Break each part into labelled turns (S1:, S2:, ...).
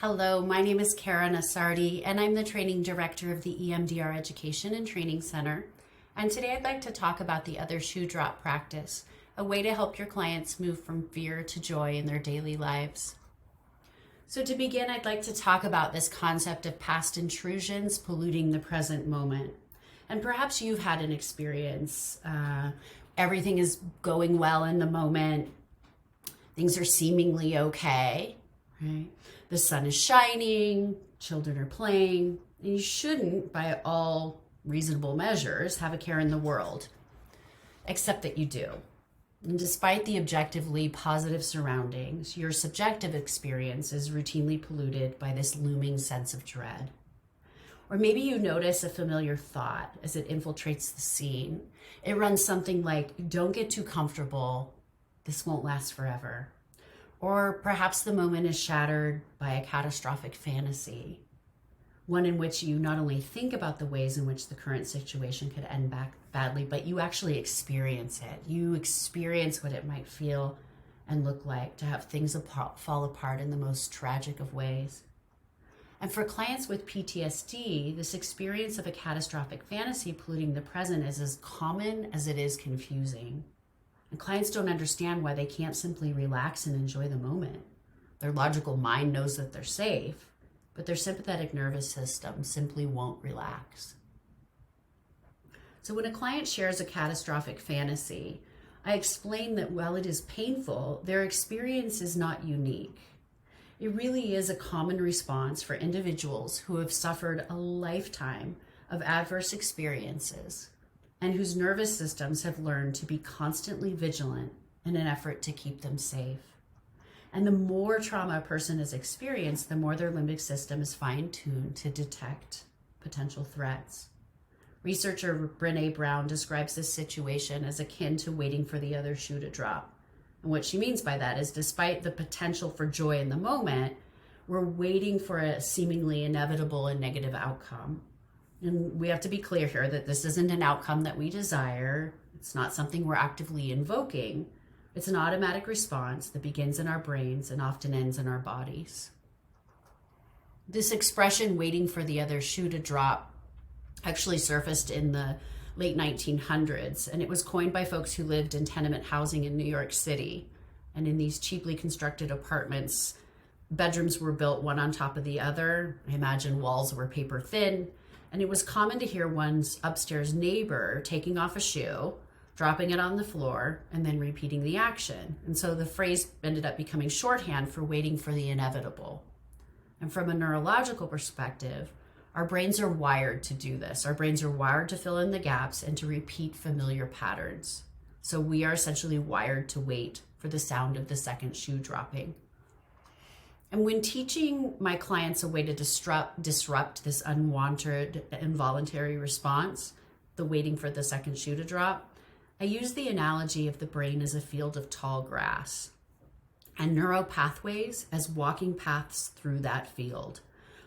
S1: Hello, my name is Kara Nassardi, and I'm the Training Director of the EMDR Education and Training Center. And today I'd like to talk about the other shoe drop practice, a way to help your clients move from fear to joy in their daily lives. So to begin, I'd like to talk about this concept of past intrusions polluting the present moment. And perhaps you've had an experience. Everything is going well in the moment. Things are seemingly okay, right? The sun is shining, children are playing, and you shouldn't, by all reasonable measures, have a care in the world, except that you do. And despite the objectively positive surroundings, your subjective experience is routinely polluted by this looming sense of dread. Or maybe you notice a familiar thought as it infiltrates the scene. It runs something like, "Don't get too comfortable, this won't last forever." Or perhaps the moment is shattered by a catastrophic fantasy, one in which you not only think about the ways in which the current situation could end back badly, but you actually experience it. You experience what it might feel and look like to have things fall apart in the most tragic of ways. And for clients with PTSD, this experience of a catastrophic fantasy polluting the present is as common as it is confusing. And clients don't understand why they can't simply relax and enjoy the moment. Their logical mind knows that they're safe, but their sympathetic nervous system simply won't relax. So when a client shares a catastrophic fantasy, I explain that while it is painful, their experience is not unique. It really is a common response for individuals who have suffered a lifetime of adverse experiences and whose nervous systems have learned to be constantly vigilant in an effort to keep them safe. And the more trauma a person has experienced, the more their limbic system is fine-tuned to detect potential threats. Researcher Brené Brown describes this situation as akin to waiting for the other shoe to drop. And what she means by that is, despite the potential for joy in the moment, we're waiting for a seemingly inevitable and negative outcome. And we have to be clear here that this isn't an outcome that we desire. It's not something we're actively invoking. It's an automatic response that begins in our brains and often ends in our bodies. This expression, waiting for the other shoe to drop, actually surfaced in the late 1900s, and it was coined by folks who lived in tenement housing in New York City. And in these cheaply constructed apartments, bedrooms were built one on top of the other. I imagine walls were paper thin. And it was common to hear one's upstairs neighbor taking off a shoe, dropping it on the floor, and then repeating the action. And so the phrase ended up becoming shorthand for waiting for the inevitable. And from a neurological perspective, our brains are wired to do this. Our brains are wired to fill in the gaps and to repeat familiar patterns. So we are essentially wired to wait for the sound of the second shoe dropping. And when teaching my clients a way to disrupt this unwanted, involuntary response, the waiting for the second shoe to drop, I use the analogy of the brain as a field of tall grass and neural pathways as walking paths through that field.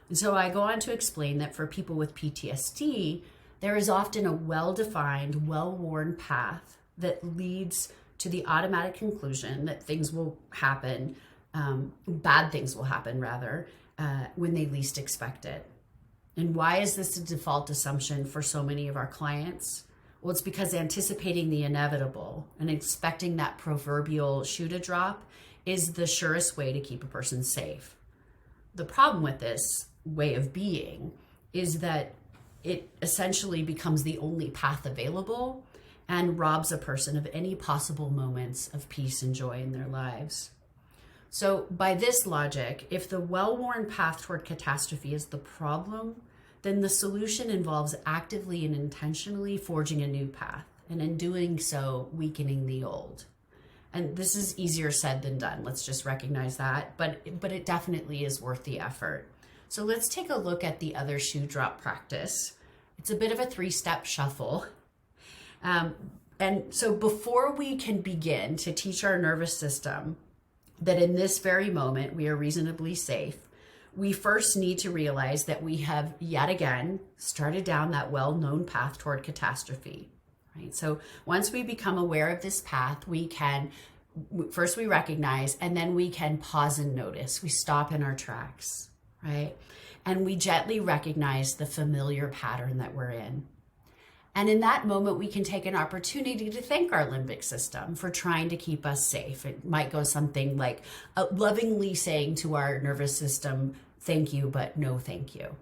S1: And so I go on to explain that for people with PTSD, there is often a well-defined, well-worn path that leads to the automatic conclusion that things will happen. Bad things will happen, rather, when they least expect it. And why is this a default assumption for so many of our clients? Well, it's because anticipating the inevitable and expecting that proverbial shoe to drop is the surest way to keep a person safe. The problem with this way of being is that it essentially becomes the only path available and robs a person of any possible moments of peace and joy in their lives. So by this logic, if the well-worn path toward catastrophe is the problem, then the solution involves actively and intentionally forging a new path, and in doing so, weakening the old. And this is easier said than done. Let's just recognize that, but it definitely is worth the effort. So let's take a look at the other shoe drop practice. It's a bit of a 3-step shuffle. And so before we can begin to teach our nervous system that in this very moment we are reasonably safe, we first need to realize that we have yet again started down that well-known path toward catastrophe. Right? So once we become aware of this path, we can first we recognize, and then we can pause and notice. We stop in our tracks. right? And we gently recognize the familiar pattern that we're in. And in that moment, we can take an opportunity to thank our limbic system for trying to keep us safe. It might go something like lovingly saying to our nervous system, thank you, but no thank you.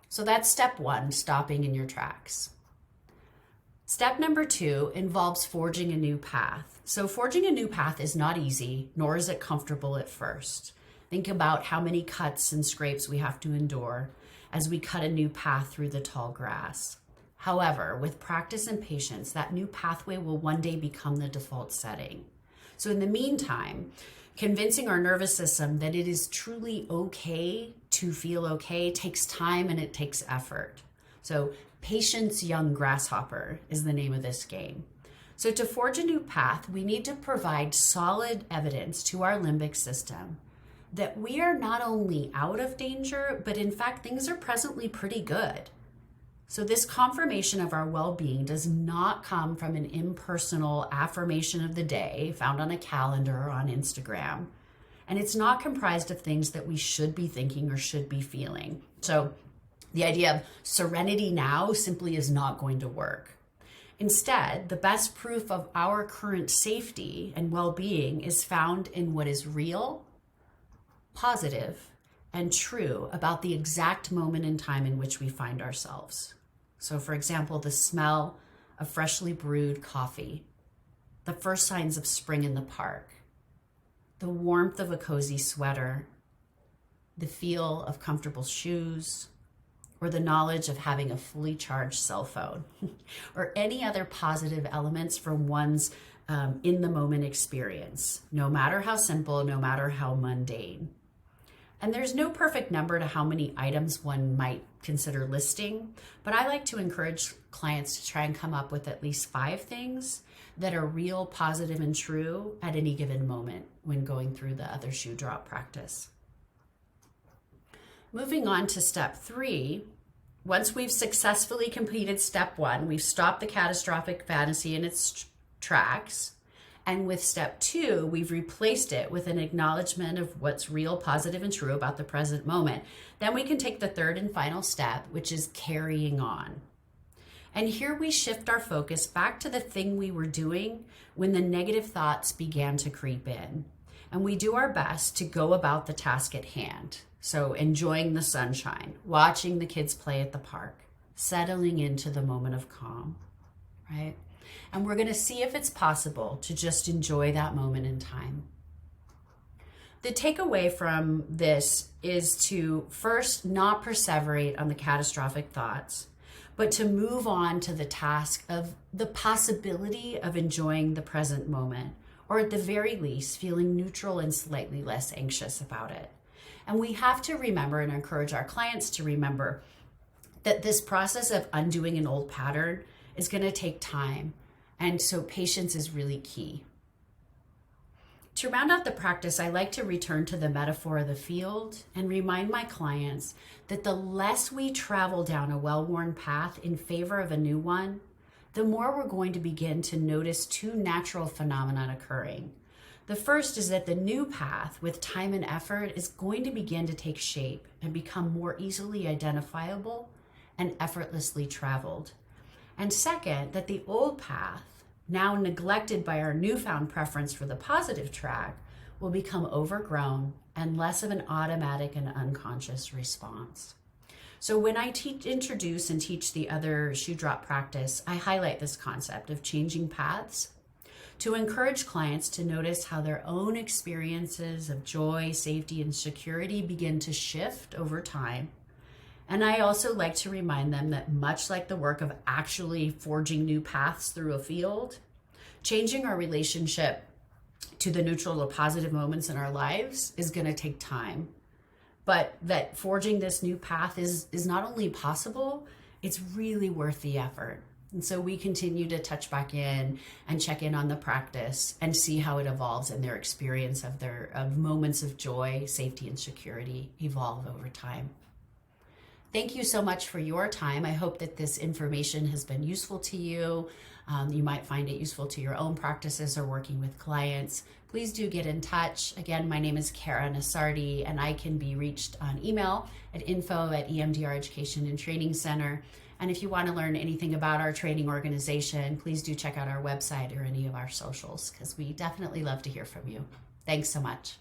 S1: So that's step one, stopping in your tracks. Step number 2 involves forging a new path. So forging a new path is not easy, nor is it comfortable at first. Think about how many cuts and scrapes we have to endure as we cut a new path through the tall grass. However, with practice and patience, that new pathway will one day become the default setting. So in the meantime, convincing our nervous system that it is truly okay to feel okay takes time and it takes effort. So patience, young grasshopper is the name of this game. So to forge a new path, we need to provide solid evidence to our limbic system that we are not only out of danger, but in fact, things are presently pretty good. So this confirmation of our well-being does not come from an impersonal affirmation of the day found on a calendar or on Instagram. And it's not comprised of things that we should be thinking or should be feeling. So the idea of serenity now simply is not going to work. Instead, the best proof of our current safety and well-being is found in what is real, positive, and true about the exact moment in time in which we find ourselves. So for example, the smell of freshly brewed coffee, the first signs of spring in the park, the warmth of a cozy sweater, the feel of comfortable shoes, or the knowledge of having a fully charged cell phone, or any other positive elements from one's in the moment experience, no matter how simple, no matter how mundane. And there's no perfect number to how many items one might consider listing, but I like to encourage clients to try and come up with at least 5 things that are real, positive, and true at any given moment when going through the other shoe drop practice. Moving on to step 3, once we've successfully completed step 1, we've stopped the catastrophic fantasy in its tracks. And with step 2, we've replaced it with an acknowledgement of what's real, positive, and true about the present moment. Then we can take the third and final step, which is carrying on. And here we shift our focus back to the thing we were doing when the negative thoughts began to creep in. And we do our best to go about the task at hand. So enjoying the sunshine, watching the kids play at the park, settling into the moment of calm, right? And we're going to see if it's possible to just enjoy that moment in time. The takeaway from this is to first not perseverate on the catastrophic thoughts, but to move on to the task of the possibility of enjoying the present moment, or at the very least, feeling neutral and slightly less anxious about it. And we have to remember and encourage our clients to remember that this process of undoing an old pattern is going to take time. And so patience is really key. To round out the practice, I like to return to the metaphor of the field and remind my clients that the less we travel down a well-worn path in favor of a new one, the more we're going to begin to notice 2 natural phenomena occurring. The first is that the new path, with time and effort, is going to begin to take shape and become more easily identifiable and effortlessly traveled. And second, that the old path, now neglected by our newfound preference for the positive track, will become overgrown and less of an automatic and unconscious response. So when I introduce and teach the other shoe drop practice, I highlight this concept of changing paths to encourage clients to notice how their own experiences of joy, safety, and security begin to shift over time. And I also like to remind them that much like the work of actually forging new paths through a field, changing our relationship to the neutral or positive moments in our lives is going to take time. But that forging this new path is not only possible, it's really worth the effort. And so we continue to touch back in and check in on the practice and see how it evolves and their experience of moments of joy, safety, and security evolve over time. Thank you so much for your time. I hope that this information has been useful to you. You might find it useful to your own practices or working with clients. Please do get in touch. Again, my name is Kara Nasardi, and I can be reached on email at info@EMDR Education and Training Center. And if you want to learn anything about our training organization, please do check out our website or any of our socials, because we definitely love to hear from you. Thanks so much.